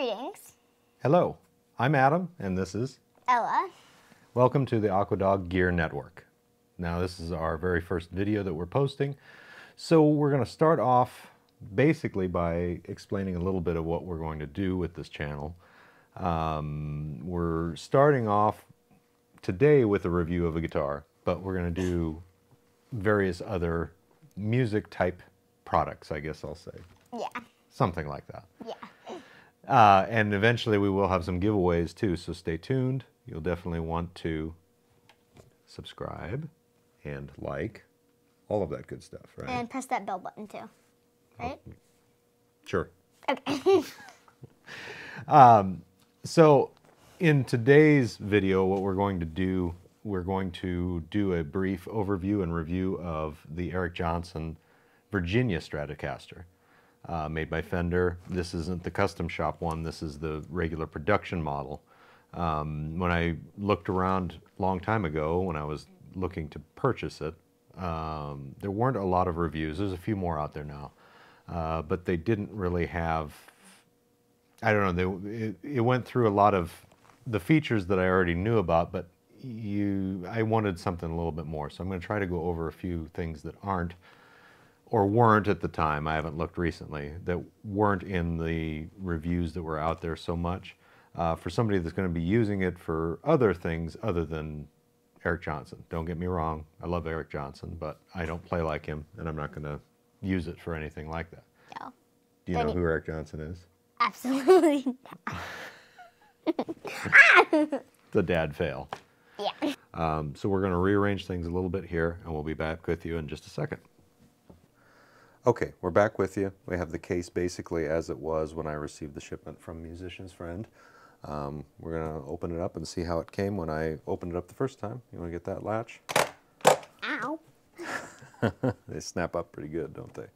Greetings. Hello, I'm Adam, and this is Ella. Welcome to the AquaDog Gear Network. Now, this is our very first video that we're posting, so we're going to start off basically by explaining a little bit of what we're going to do with this channel. We're starting off today with a review of a guitar, but we're going to do various other music type products, I guess I'll say. Yeah. Something like that. Yeah. And eventually we will have some giveaways too, so stay tuned. You'll definitely want to subscribe and like, all of that good stuff, right? And press that bell button too, right? Oh, sure. Okay. So in today's video, what we're going to do a brief overview and review of the Eric Johnson Virginia Stratocaster. Made by Fender. This isn't the custom shop one, this is the regular production model. When I looked around a long time ago, when I was looking to purchase it, there weren't a lot of reviews. There's a few more out there now, but they didn't really have, I don't know, it went through a lot of the features that I already knew about, but I wanted something a little bit more. So I'm going to try to go over a few things that aren't, or weren't at the time, I haven't looked recently, that weren't in the reviews that were out there so much. For somebody that's going to be using it for other things other than Eric Johnson. Don't get me wrong, I love Eric Johnson, but I don't play like him, and I'm not going to use it for anything like that. No. Do you know who Eric Johnson is? Absolutely not. It's a dad fail. Yeah. So we're going to rearrange things a little bit here, and we'll be back with you in just a second. Okay, we're back with you. We have the case basically as it was when I received the shipment from Musician's Friend. We're going to open it up and see how it came when I opened it up the first time. You want to get that latch? Ow. They snap up pretty good, don't they?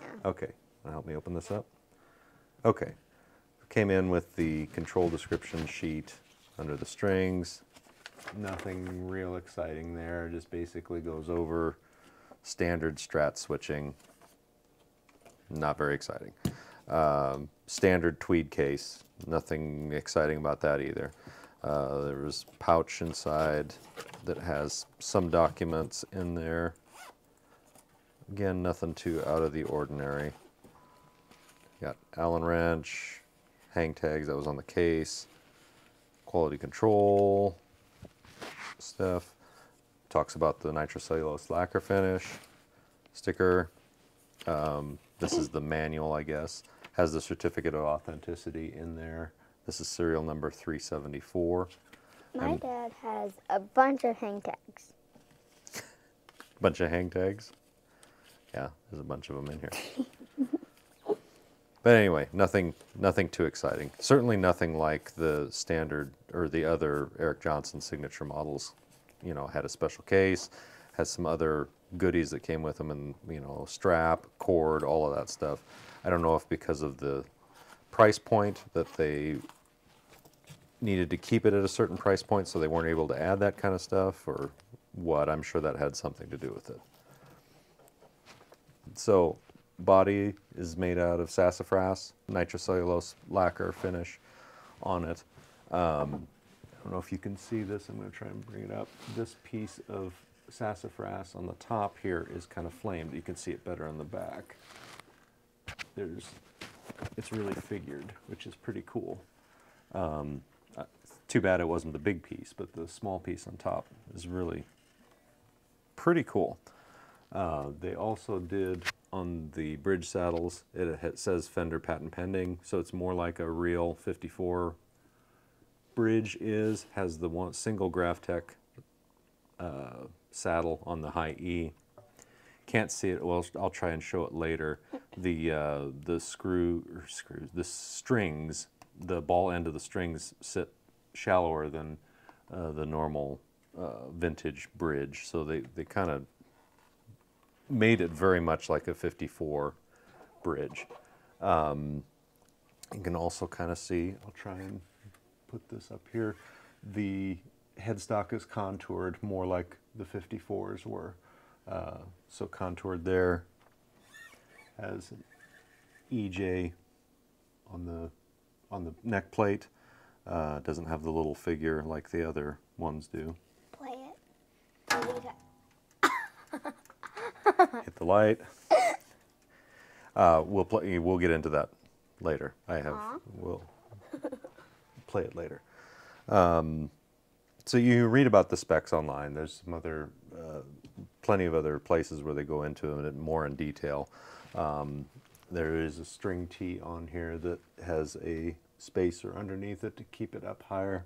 Yeah. Okay, help me open this up. Okay, came in with the control description sheet under the strings. Nothing real exciting there, just basically goes over standard Strat switching. Not very exciting. Standard tweed case, nothing exciting about that either. There's a pouch inside that has some documents in there. Again, nothing too out of the ordinary. Got Allen wrench, hang tags, that was on the case, quality control stuff. Talks about the nitrocellulose lacquer finish, sticker. This is the manual, I guess. Has the certificate of authenticity in there. This is serial number 374. My dad has a bunch of hang tags. Bunch of hang tags? Yeah, there's a bunch of them in here. But anyway, nothing too exciting. Certainly nothing like the standard or the other Eric Johnson signature models. You know, had a special case, has some other goodies that came with them, and you know, strap, cord, all of that stuff. I don't know if because of the price point that they needed to keep it at a certain price point, so they weren't able to add that kind of stuff, or what. I'm sure that had something to do with it. So, body is made out of sassafras, nitrocellulose lacquer finish on it. I don't know if you can see this. I'm going to try and bring it up. This piece of sassafras on the top here is kind of flamed. You can see it better on the back. It's really figured, which is pretty cool. Too bad it wasn't the big piece, but the small piece on top is really pretty cool. They also did on the bridge saddles, it says Fender patent pending, so it's more like a real 54 bridge is. Has the one single Graphtec saddle on the high E. Can't see it. Well, I'll try and show it later. The strings, the ball end of the strings sit shallower than the normal vintage bridge, so they kind of made it very much like a 54 bridge. You can also kind of see, I'll try and put this up here, the headstock is contoured more like the 54s were. So contoured there, has an EJ on on the neck plate. It doesn't have the little figure like the other ones do. Play it. Play it. Hit the light. We'll get into that later. We'll play it later. So you read about the specs online. There's some other, plenty of other places where they go into it more in detail. There is a string tee on here that has a spacer underneath it to keep it up higher.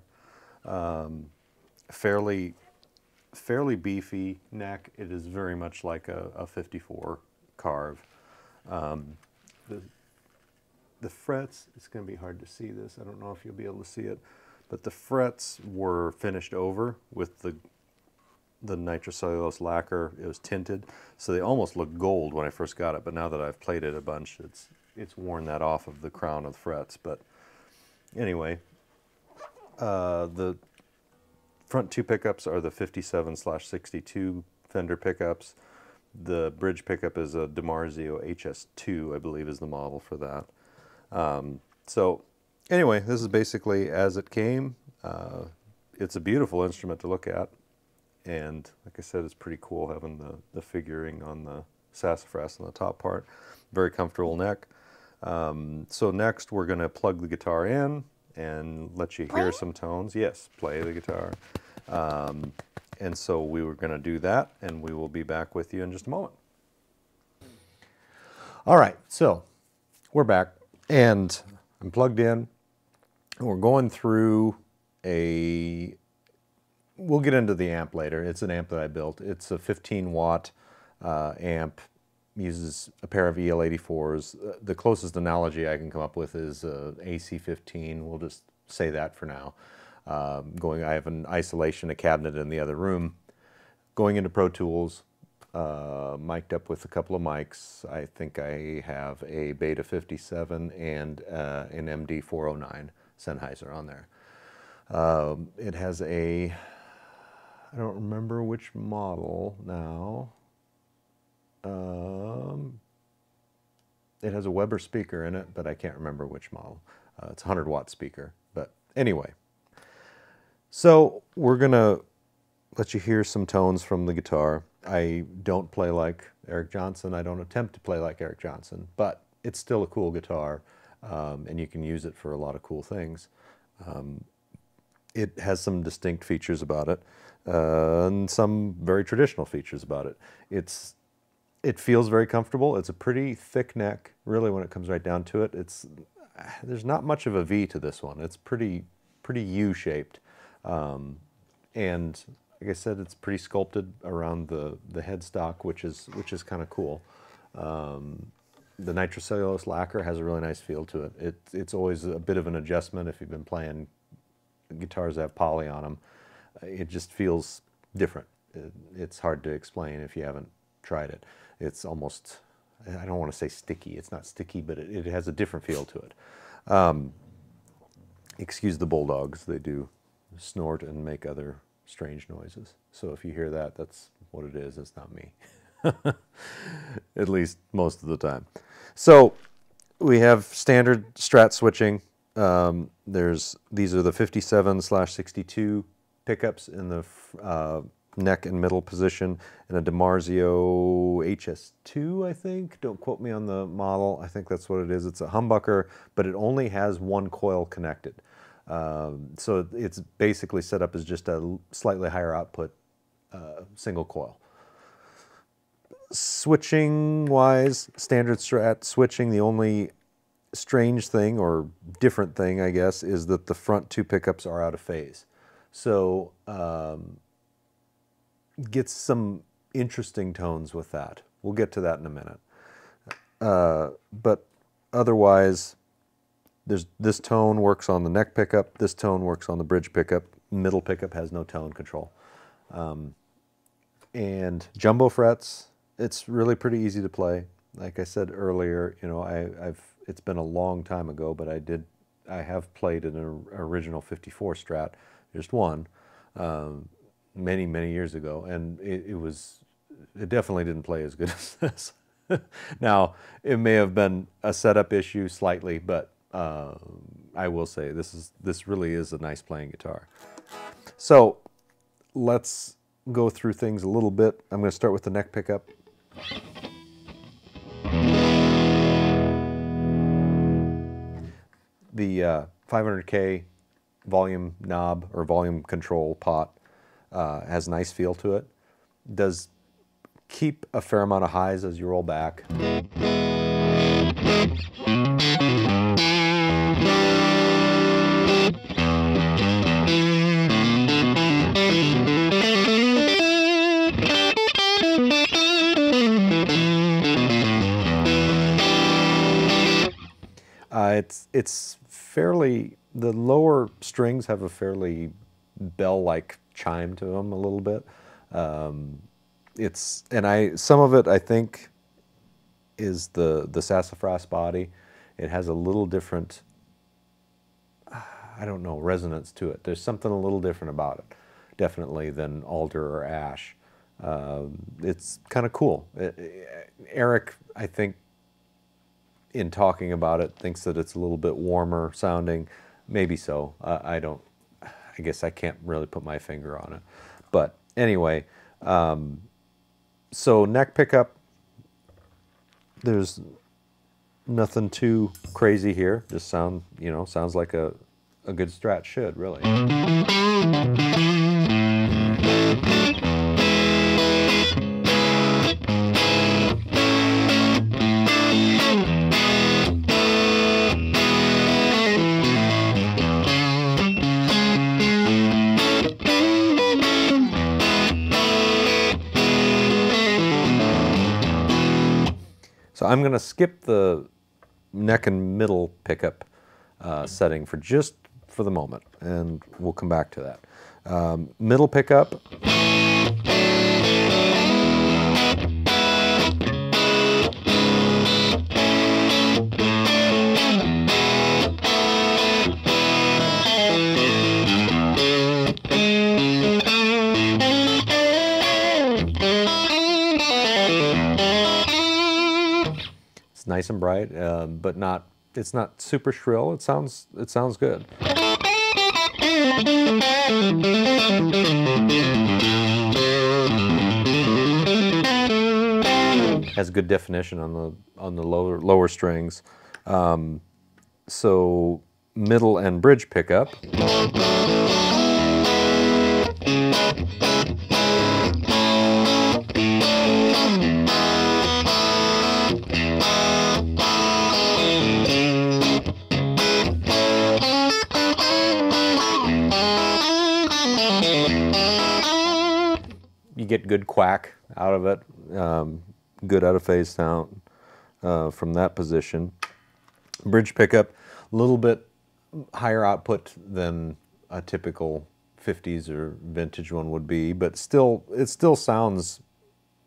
Fairly beefy neck. It is very much like a 54 carve. The frets, it's going to be hard to see this. I don't know if you'll be able to see it, but the frets were finished over with the nitrocellulose lacquer. It was tinted, so they almost looked gold when I first got it, but now that I've played it a bunch, it's worn that off of the crown of the frets. But anyway, the front two pickups are the 57/62 Fender pickups. The bridge pickup is a DiMarzio HS2, I believe is the model for that. So anyway, this is basically as it came. It's a beautiful instrument to look at. And like I said, it's pretty cool having the figuring on the sassafras on the top part. Very comfortable neck. So next we're going to plug the guitar in and let you hear some tones. Yes, play the guitar. And so we were going to do that, and we will be back with you in just a moment. All right, so we're back, and I'm plugged in. And we're going through we'll get into the amp later. It's an amp that I built. It's a 15-watt amp, uses a pair of EL84s. The closest analogy I can come up with is AC15. We'll just say that for now. I have an isolation, a cabinet in the other room. Going into Pro Tools, mic'd up with a couple of mics. I think I have a Beta 57 and an MD409 Sennheiser on there. It has I don't remember which model now. It has a Weber speaker in it, but I can't remember which model. It's a 100-watt speaker, but anyway. So we're going to let you hear some tones from the guitar. I don't play like Eric Johnson. I don't attempt to play like Eric Johnson, but it's still a cool guitar, and you can use it for a lot of cool things. It has some distinct features about it, and some very traditional features about it. It feels very comfortable. It's a pretty thick neck, really, when it comes right down to it. There's not much of a V to this one. It's pretty U-shaped. And like I said, it's pretty sculpted around the headstock, which is kind of cool. The nitrocellulose lacquer has a really nice feel to it. It's always a bit of an adjustment if you've been playing guitars that have poly on them. It just feels different. It's hard to explain if you haven't tried it. It's almost, I don't want to say sticky. It's not sticky, but it has a different feel to it. Excuse the bulldogs. They do snort and make other strange noises. So if you hear that, that's what it is. It's not me. At least most of the time. So we have standard Strat switching. These are the 57/62 pickups in the neck and middle position, and a DiMarzio HS2, I think. Don't quote me on the model. I think that's what it is. It's a humbucker, but it only has one coil connected. So it's basically set up as just a slightly higher output single coil. Switching wise, standard Strat switching, the only strange thing or different thing, I guess, is that the front two pickups are out of phase. So gets some interesting tones with that. We'll get to that in a minute. But otherwise, this tone works on the neck pickup, this tone works on the bridge pickup, middle pickup has no tone control. And jumbo frets, it's really pretty easy to play. Like I said earlier, you know, it's been a long time ago, but I have played an original 54 Strat, just one, many years ago, and it definitely didn't play as good as this. Now, it may have been a setup issue slightly, but I will say this really is a nice playing guitar. So let's go through things a little bit. I'm going to start with the neck pickup. The 500K volume knob or volume control pot has a nice feel to it. Does keep a fair amount of highs as you roll back. It's fairly, the lower strings have a fairly bell-like chime to them a little bit. Some of it I think is the sassafras body. It has a little different, I don't know, resonance to it. There's something a little different about it, definitely, than alder or ash. It's kind of cool. Eric, I think, in talking about it, thinks that it's a little bit warmer sounding. Maybe so. I guess I can't really put my finger on it. But anyway, so neck pickup, there's nothing too crazy here. Just sounds like a good Strat should, really. So I'm going to skip the neck and middle pickup setting for the moment, and we'll come back to that. Middle pickup. Nice and bright, but it's not super shrill. It sounds good. Has good definition on the lower strings. So middle and bridge pickup. You get good quack out of it, good out of phase sound from that position. Bridge pickup, a little bit higher output than a typical 50s or vintage one would be, but it still sounds,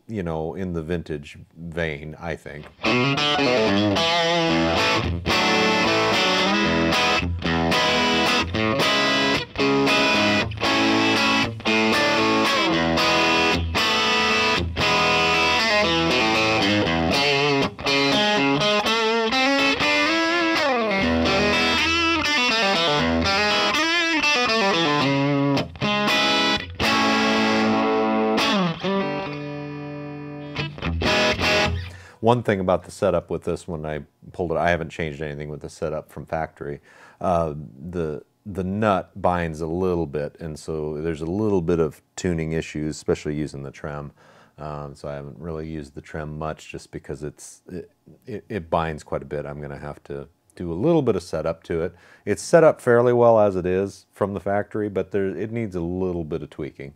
in the vintage vein, I think. One thing about the setup with this, when I pulled it, I haven't changed anything with the setup from factory. The nut binds a little bit, and so there's a little bit of tuning issues, especially using the trem. So I haven't really used the trem much, just because it binds quite a bit. I'm going to have to do a little bit of setup to it. It's set up fairly well as it is from the factory, but it needs a little bit of tweaking,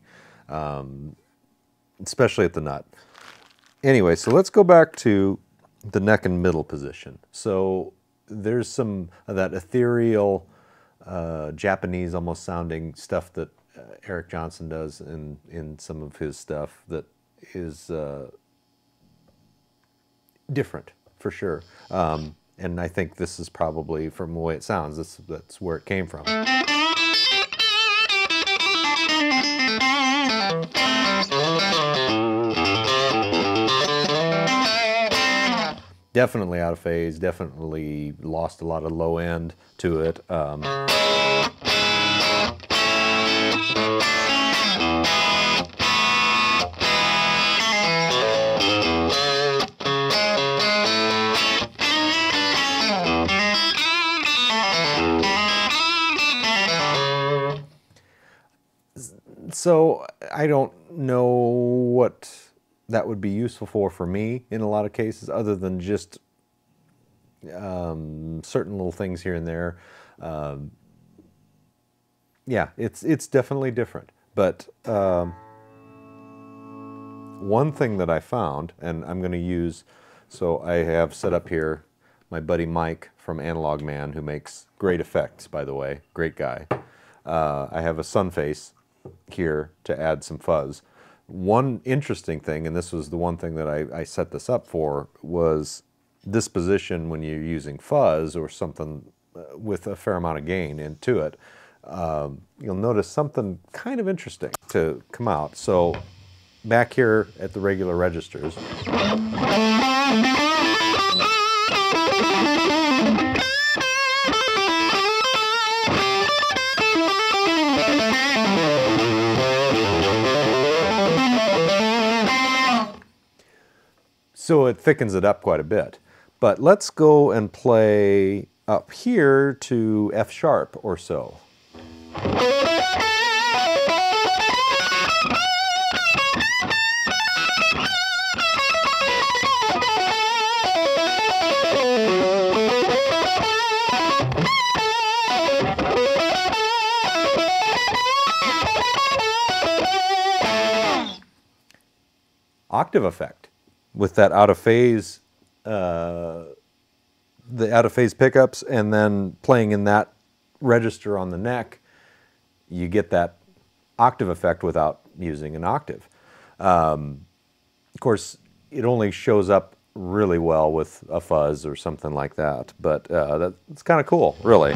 especially at the nut. Anyway, so let's go back to the neck and middle position. So there's some of that ethereal, Japanese almost sounding stuff that Eric Johnson does in some of his stuff that is different, for sure. And I think this is probably, from the way it sounds, that's where it came from. definitely out of phase, definitely lost a lot of low end to it. So I don't know what that would be useful for me in a lot of cases, other than just certain little things here and there. Yeah, it's definitely different. But one thing that I found, and I'm going to use, so I have set up here my buddy Mike from Analog Man, who makes great effects, by the way, great guy. I have a sun face here to add some fuzz. One interesting thing, and this was the one thing that I set this up for, was this position when you're using fuzz or something with a fair amount of gain into it. You'll notice something kind of interesting to come out. So back here at the regular registers, so it thickens it up quite a bit. But let's go and play up here to F sharp or so. Octave effect with that out of phase, the out of phase pickups, and then playing in that register on the neck, you get that octave effect without using an octave. Of course, it only shows up really well with a fuzz or something like that, but that's kind of cool, really.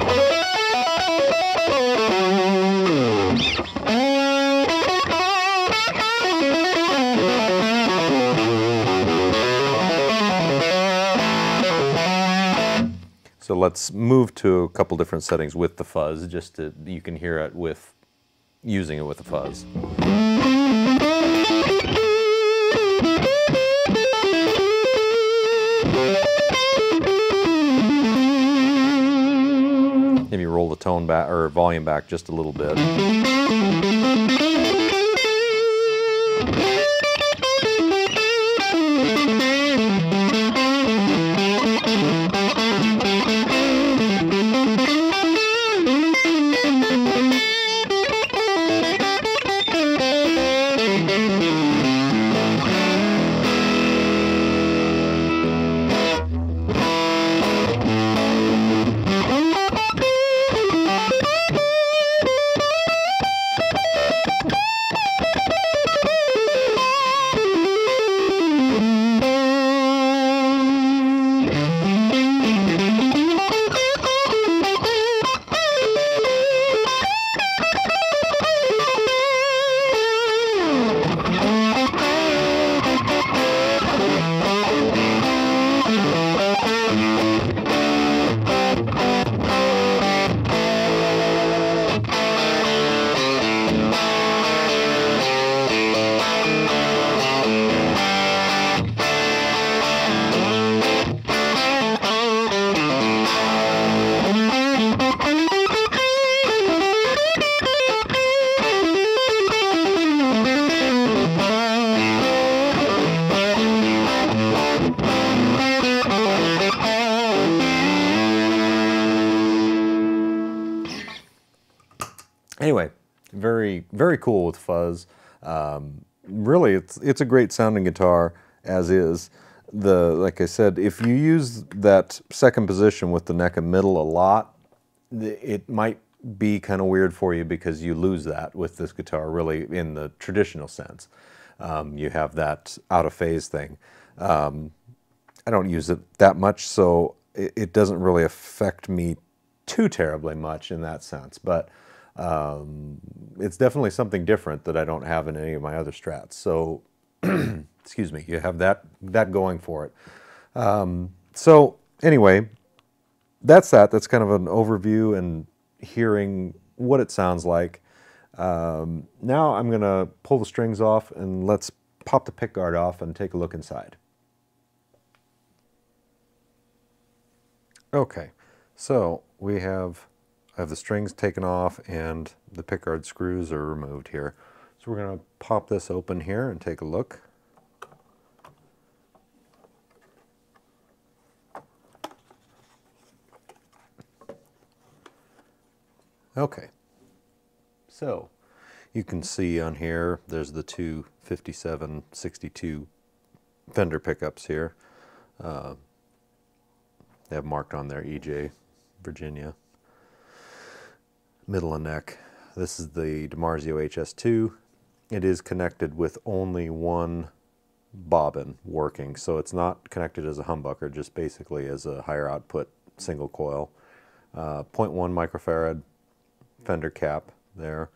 So let's move to a couple different settings with the fuzz, just to you can hear it with using it with the fuzz. Maybe roll the tone back or volume back just a little bit. Anyway, very cool with fuzz. Really, it's a great sounding guitar as is. Like I said, if you use that second position with the neck and middle a lot, it might be kind of weird for you because you lose that with this guitar, really, in the traditional sense. You have that out of phase thing. I don't use it that much, so it doesn't really affect me too terribly much in that sense. But it's definitely something different that I don't have in any of my other Strats. So, excuse me, you have that going for it. So anyway, that's that. That's kind of an overview and hearing what it sounds like. Now I'm going to pull the strings off and let's pop the pick guard off and take a look inside. Okay, so I have the strings taken off and the pick guard screws are removed here. So we're going to pop this open here and take a look. Okay, so you can see on here there's the two 5762 Fender pickups here. They have marked on there EJ, Virginia. Middle and neck. This is the DiMarzio HS2. It is connected with only one bobbin working, so it's not connected as a humbucker, just basically as a higher output single coil. 0.1 microfarad Fender cap there.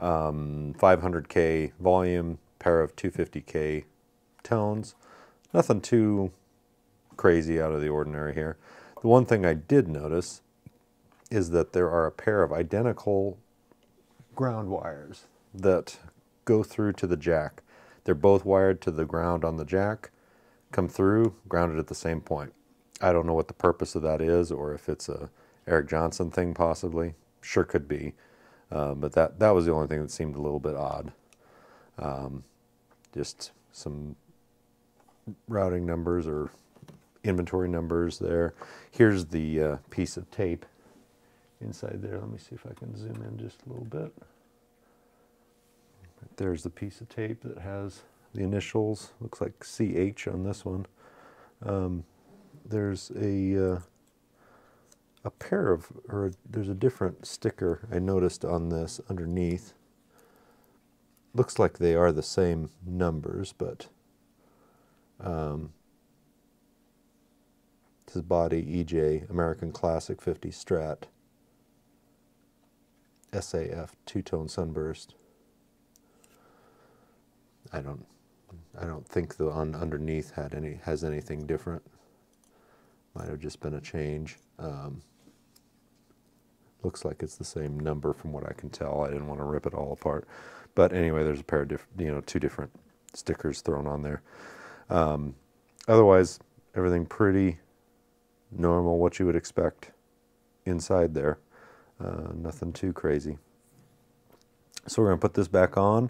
500K volume, pair of 250K tones. Nothing too crazy out of the ordinary here. The one thing I did notice is that there are a pair of identical ground wires that go through to the jack. They're both wired to the ground on the jack, come through, grounded at the same point. I don't know what the purpose of that is, or if it's a Eric Johnson thing possibly. Sure could be, but that was the only thing that seemed a little bit odd. Just some routing numbers or inventory numbers there. Here's the piece of tape inside there. Let me see if I can zoom in just a little bit. There's the piece of tape that has the initials. Looks like CH on this one. There's a pair of, or there's a different sticker I noticed on this underneath. Looks like they are the same numbers, but this is body EJ American Classic 50 Strat SAF two-tone sunburst. I don't think the underneath has anything different. Might have just been a change. Looks like it's the same number from what I can tell. I didn't want to rip it all apart, but anyway, there's a pair of two different stickers thrown on there. Otherwise, everything pretty normal, what you would expect inside there. Nothing too crazy. So we're going to put this back on,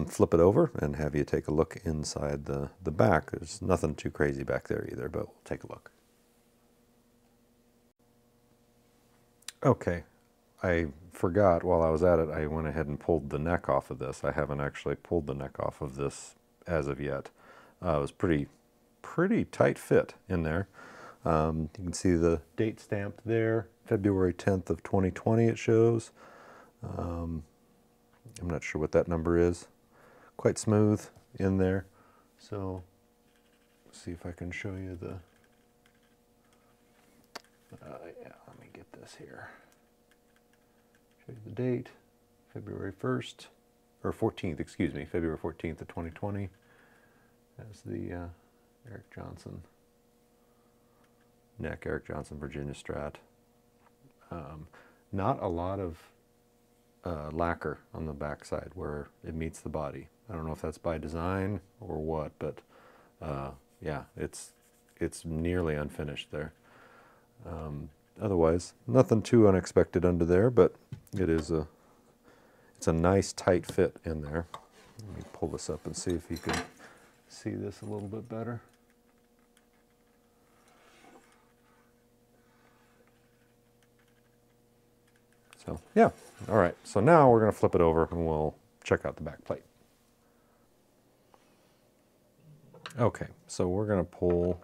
flip it over, and have you take a look inside the back. There's nothing too crazy back there either, but we'll take a look. Okay, I forgot while I was at it, I went ahead and pulled the neck off of this. I haven't actually pulled the neck off of this as of yet. It was pretty tight fit in there. You can see the date stamp there, February 10th of 2020 it shows. I'm not sure what that number is. Quite smooth in there. So, let's see if I can show you the... yeah, let me get this here. Show you the date, February 1st, or 14th, excuse me, February 14th of 2020. That's the Eric Johnson neck, Eric Johnson Virginia Strat. Not a lot of lacquer on the backside where it meets the body. I don't know if that's by design or what, but yeah, it's nearly unfinished there. Otherwise, nothing too unexpected under there, but it's a nice tight fit in there. Let me pull this up and see if you can see this a little bit better. So yeah, all right. So now we're going to flip it over and we'll check out the back plate. Okay, so we're going to pull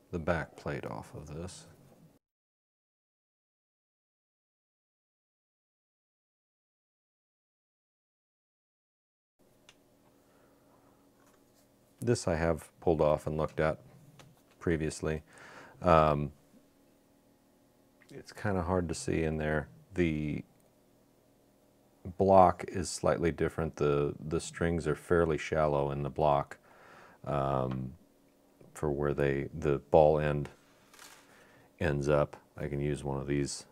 the back plate off of this. This I have pulled off and looked at previously. It's kind of hard to see in there. The block is slightly different. The strings are fairly shallow in the block for where the ball end ends up. I can use one of these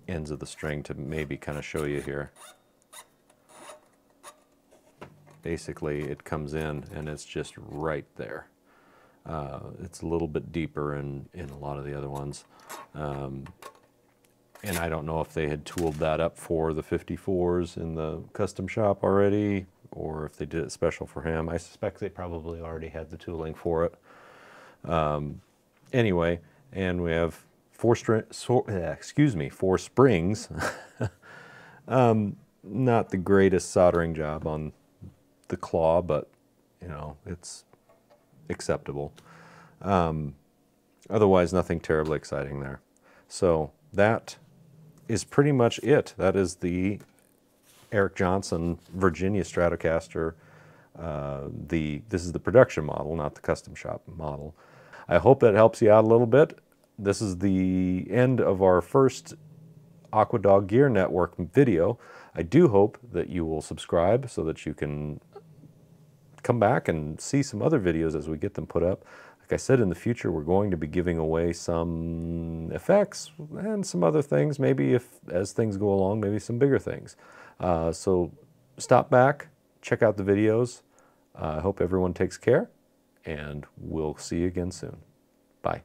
ends of the string to maybe kind of show you here. Basically, it comes in and it's just right there. It's a little bit deeper in a lot of the other ones. And I don't know if they had tooled that up for the 54s in the custom shop already, or if they did it special for him. I suspect they probably already had the tooling for it. Anyway, and we have four springs. Not the greatest soldering job on the claw, but you know, it's acceptable. Otherwise, nothing terribly exciting there. So that is pretty much it. That is the Eric Johnson Virginia Stratocaster. This is the production model, not the custom shop model. I hope that helps you out a little bit. This is the end of our first AquaDog Gear Network video. I do hope that you will subscribe so that you can come back and see some other videos as we get them put up. Like I said, in the future, we're going to be giving away some effects and some other things, maybe as things go along, maybe some bigger things. So stop back, check out the videos. I hope everyone takes care, and we'll see you again soon. Bye.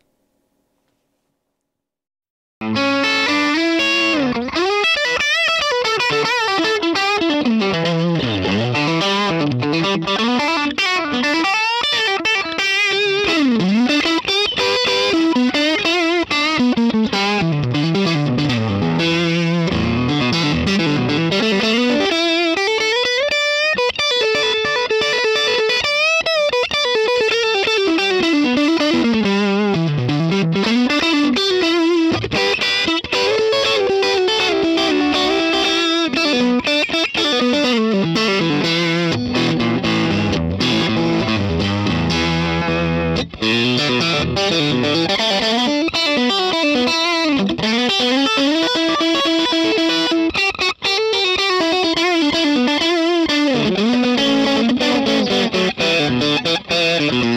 Thank you.